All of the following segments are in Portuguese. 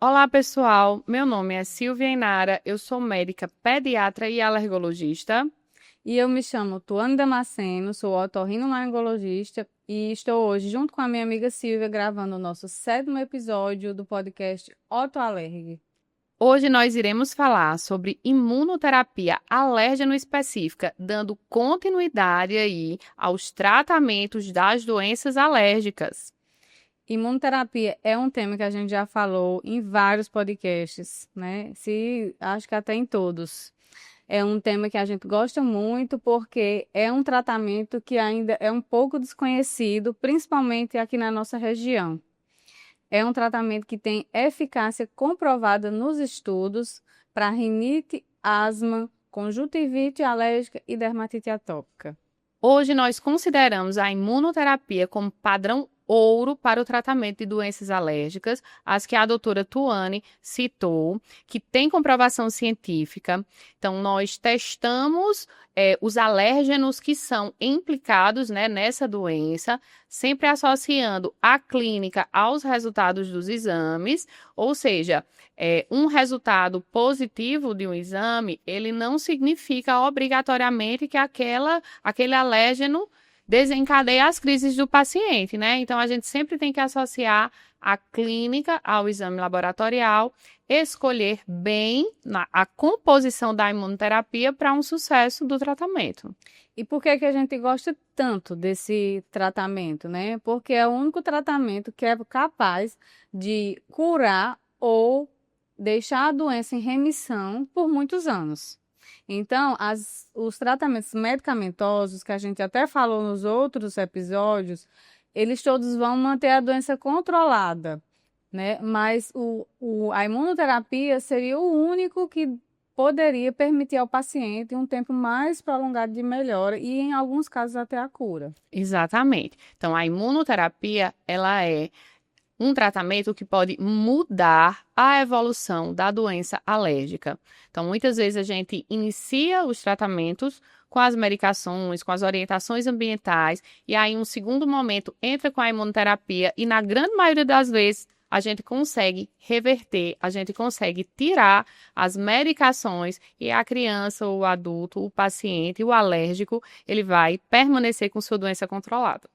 Olá, pessoal. Meu nome é Silvia Inara, eu sou médica pediatra e alergologista. E eu me chamo Tuane Damasceno, sou otorrinolaringologista e estou hoje junto com a minha amiga Silvia gravando o nosso 7º episódio do podcast Otoalerg. Hoje nós iremos falar sobre imunoterapia alérgeno específica, dando continuidade aí aos tratamentos das doenças alérgicas. Imunoterapia é um tema que a gente já falou em vários podcasts, né? Acho que até em todos. É um tema que a gente gosta muito porque é um tratamento que ainda é um pouco desconhecido, principalmente aqui na nossa região. É um tratamento que tem eficácia comprovada nos estudos para rinite, asma, conjuntivite alérgica e dermatite atópica. Hoje nós consideramos a imunoterapia como padrão ouro para o tratamento de doenças alérgicas, as que a doutora Tuane citou, que tem comprovação científica. Então, nós testamos os alérgenos que são implicados, né, nessa doença, sempre associando a clínica aos resultados dos exames, ou seja, um resultado positivo de um exame, ele não significa obrigatoriamente que aquele alérgeno desencadeia as crises do paciente, né? Então, a gente sempre tem que associar a clínica ao exame laboratorial, escolher bem a composição da imunoterapia para um sucesso do tratamento. E por que que a gente gosta tanto desse tratamento, né? Porque é o único tratamento que é capaz de curar ou deixar a doença em remissão por muitos anos. Então, os tratamentos medicamentosos, que a gente até falou nos outros episódios, eles todos vão manter a doença controlada, né? Mas a imunoterapia seria o único que poderia permitir ao paciente um tempo mais prolongado de melhora e, em alguns casos, até a cura. Exatamente. Então, a imunoterapia, ela é um tratamento que pode mudar a evolução da doença alérgica. Então, muitas vezes a gente inicia os tratamentos com as medicações, com as orientações ambientais, e aí, em um segundo momento, entra com a imunoterapia, e na grande maioria das vezes, a gente consegue reverter, a gente consegue tirar as medicações e a criança, o adulto, o paciente, o alérgico, ele vai permanecer com sua doença controlada.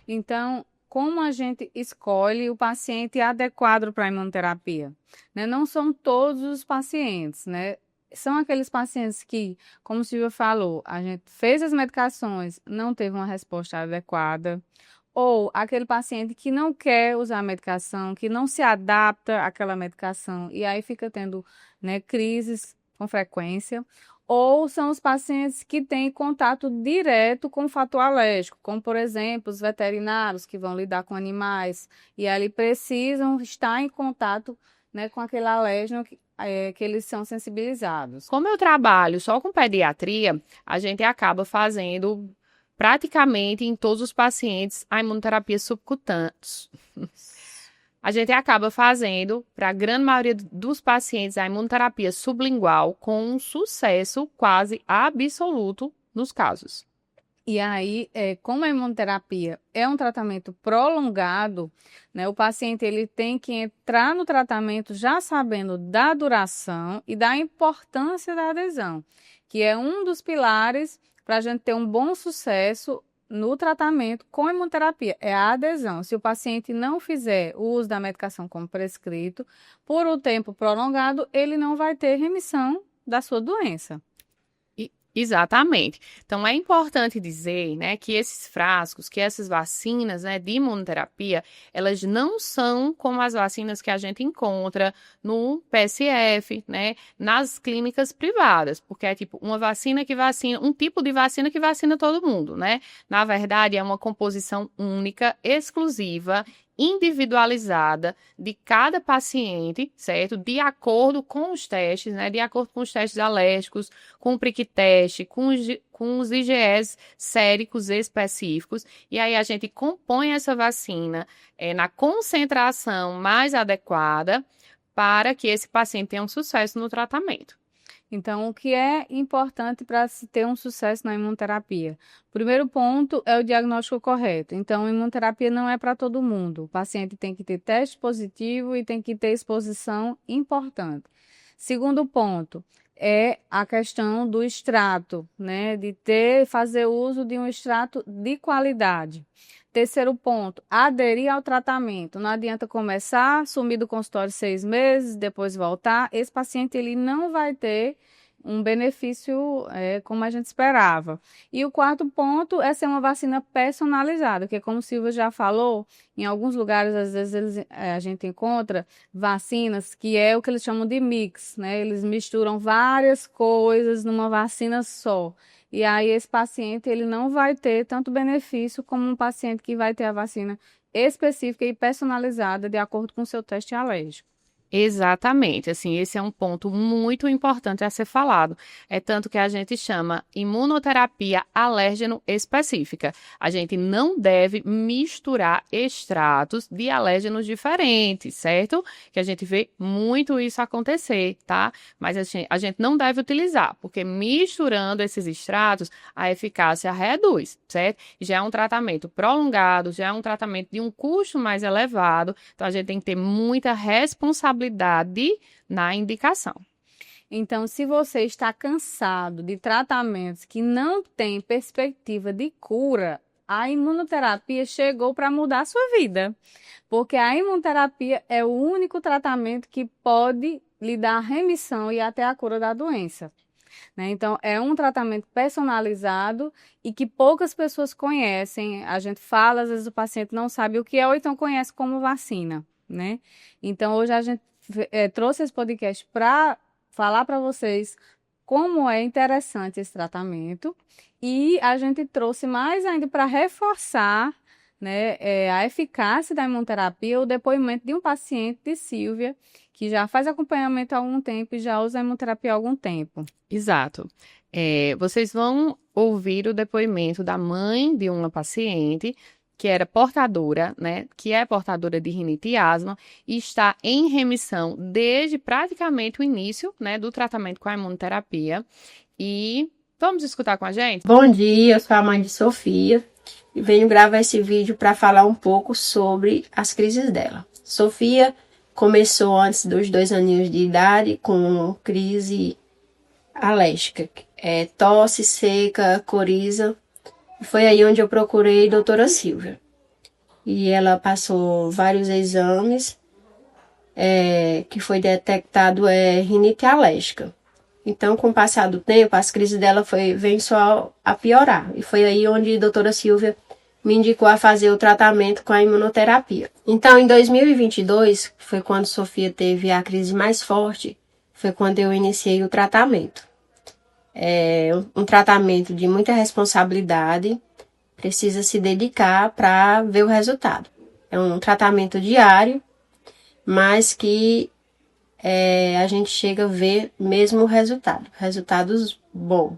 Então, como a gente escolhe o paciente adequado para a imunoterapia? Né? Não são todos os pacientes, né? São aqueles pacientes que, como o Silvia falou, a gente fez as medicações, não teve uma resposta adequada, ou aquele paciente que não quer usar a medicação, que não se adapta àquela medicação e aí fica tendo, né, crises com frequência, ou são os pacientes que têm contato direto com o fator alérgico, como, por exemplo, os veterinários que vão lidar com animais e ali precisam estar em contato, né, com aquele alérgeno que eles são sensibilizados. Como eu trabalho só com pediatria, a gente acaba fazendo praticamente em todos os pacientes a imunoterapia subcutânea. A gente acaba fazendo, para a grande maioria dos pacientes, a imunoterapia sublingual com um sucesso quase absoluto nos casos. E aí, como a imunoterapia é um tratamento prolongado, né, o paciente ele tem que entrar no tratamento já sabendo da duração e da importância da adesão, que é um dos pilares para a gente ter um bom sucesso no tratamento com a imunoterapia, é a adesão. Se o paciente não fizer o uso da medicação como prescrito, por um tempo prolongado, ele não vai ter remissão da sua doença. Exatamente. Então, é importante dizer, né, que esses frascos, que essas vacinas, né, de imunoterapia, elas não são como as vacinas que a gente encontra no PSF, né, nas clínicas privadas, porque é tipo uma vacina que vacina, um tipo de vacina que vacina todo mundo, né? Na verdade, é uma composição única, exclusiva, individualizada de cada paciente, certo? De acordo com os testes, né? De acordo com os testes alérgicos, com o prick teste, com os IgEs séricos específicos. E aí a gente compõe essa vacina na concentração mais adequada para que esse paciente tenha um sucesso no tratamento. Então, o que é importante para se ter um sucesso na imunoterapia? O primeiro ponto é o diagnóstico correto. Então, a imunoterapia não é para todo mundo. O paciente tem que ter teste positivo e tem que ter exposição importante. Segundo ponto é a questão do extrato, né? De fazer uso de um extrato de qualidade. Terceiro ponto, aderir ao tratamento. Não adianta começar, sumir do consultório 6 meses, depois voltar. Esse paciente ele não vai ter um benefício como a gente esperava. E o quarto ponto é ser uma vacina personalizada, que como o Silvia já falou, em alguns lugares, às vezes, a gente encontra vacinas que é o que eles chamam de mix, né? Eles misturam várias coisas numa vacina só. E aí esse paciente ele não vai ter tanto benefício como um paciente que vai ter a vacina específica e personalizada de acordo com o seu teste alérgico. Exatamente, assim, esse é um ponto muito importante a ser falado. É tanto que a gente chama imunoterapia alérgeno específica. A gente não deve misturar extratos de alérgenos diferentes, certo? Que a gente vê muito isso acontecer, tá? Mas a gente não deve utilizar, porque misturando esses extratos, a eficácia reduz, certo? Já é um tratamento prolongado, já é um tratamento de um custo mais elevado, então a gente tem que ter muita responsabilidade na indicação. Então, se você está cansado de tratamentos que não têm perspectiva de cura, a imunoterapia chegou para mudar a sua vida. Porque a imunoterapia é o único tratamento que pode lhe dar remissão e até a cura da doença. Né? Então, é um tratamento personalizado e que poucas pessoas conhecem. A gente fala, às vezes o paciente não sabe o que é, ou então conhece como vacina. Né? Então, hoje a gente trouxe esse podcast para falar para vocês como é interessante esse tratamento e a gente trouxe mais ainda para reforçar, né, a eficácia da imunoterapia, o depoimento de um paciente de Silvia, que já faz acompanhamento há algum tempo e já usa a imunoterapia há algum tempo. Exato. Vocês vão ouvir o depoimento da mãe de uma paciente que era portadora, né, que é portadora de rinite e asma e está em remissão desde praticamente o início, né, do tratamento com a imunoterapia. E vamos escutar com a gente? Bom dia, eu sou a mãe de Sofia e venho gravar esse vídeo para falar um pouco sobre as crises dela. Sofia começou antes dos 2 aninhos de idade com crise alérgica, tosse seca, coriza. Foi aí onde eu procurei a doutora Silvia. E ela passou vários exames, que foi detectado rinite alérgica. Então, com o passar do tempo, as crises dela vem só a piorar. E foi aí onde a doutora Silvia me indicou a fazer o tratamento com a imunoterapia. Então, em 2022, foi quando Sofia teve a crise mais forte, foi quando eu iniciei o tratamento. É um tratamento de muita responsabilidade, precisa se dedicar para ver o resultado. É um tratamento diário, mas que a gente chega a ver mesmo o resultado, resultados bons.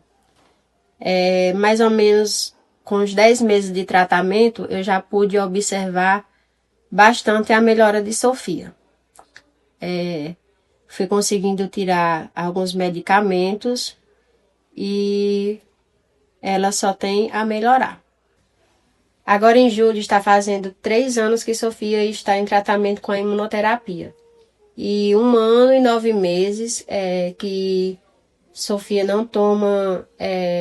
Mais ou menos com os 10 meses de tratamento, eu já pude observar bastante a melhora de Sofia. Fui conseguindo tirar alguns medicamentos e ela só tem a melhorar. Agora em julho está fazendo 3 anos que Sofia está em tratamento com a imunoterapia. E 1 ano e 9 meses que Sofia não toma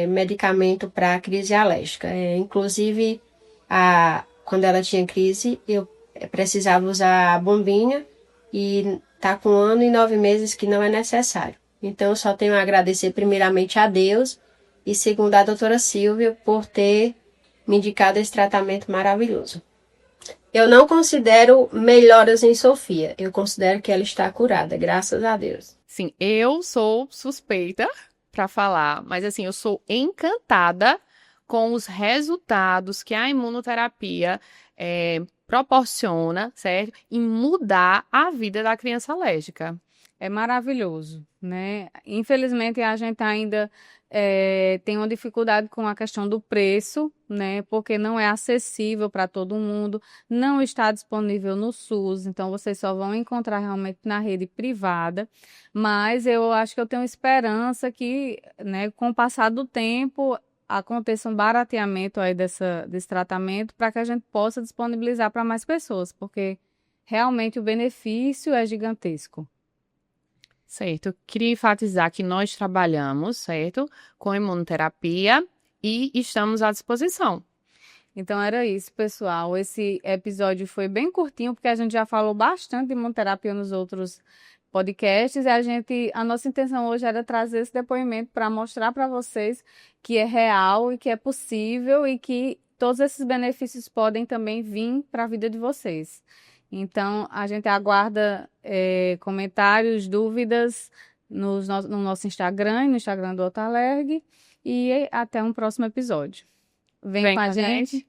medicamento para crise alérgica. Inclusive, quando ela tinha crise, eu precisava usar a bombinha e está com 1 ano e 9 meses que não é necessário. Então, eu só tenho a agradecer primeiramente a Deus e segundo a doutora Silvia por ter me indicado esse tratamento maravilhoso. Eu não considero melhoras em Sofia, eu considero que ela está curada, graças a Deus. Sim, eu sou suspeita para falar, mas assim, eu sou encantada com os resultados que a imunoterapia proporciona, certo? Em mudar a vida da criança alérgica. É maravilhoso, né? Infelizmente, a gente ainda tem uma dificuldade com a questão do preço, né? Porque não é acessível para todo mundo, não está disponível no SUS, então vocês só vão encontrar realmente na rede privada. Mas eu acho que eu tenho esperança que, né, com o passar do tempo, aconteça um barateamento aí desse tratamento para que a gente possa disponibilizar para mais pessoas, porque realmente o benefício é gigantesco. Certo. Eu queria enfatizar que nós trabalhamos, certo, com imunoterapia e estamos à disposição. Então era isso, pessoal. Esse episódio foi bem curtinho, porque a gente já falou bastante de imunoterapia nos outros podcasts, e a nossa intenção hoje era trazer esse depoimento para mostrar para vocês que é real e que é possível e que todos esses benefícios podem também vir para a vida de vocês. Então, a gente aguarda comentários, dúvidas no nosso Instagram e no Instagram do Otalerg, e até um próximo episódio. Vem com a gente.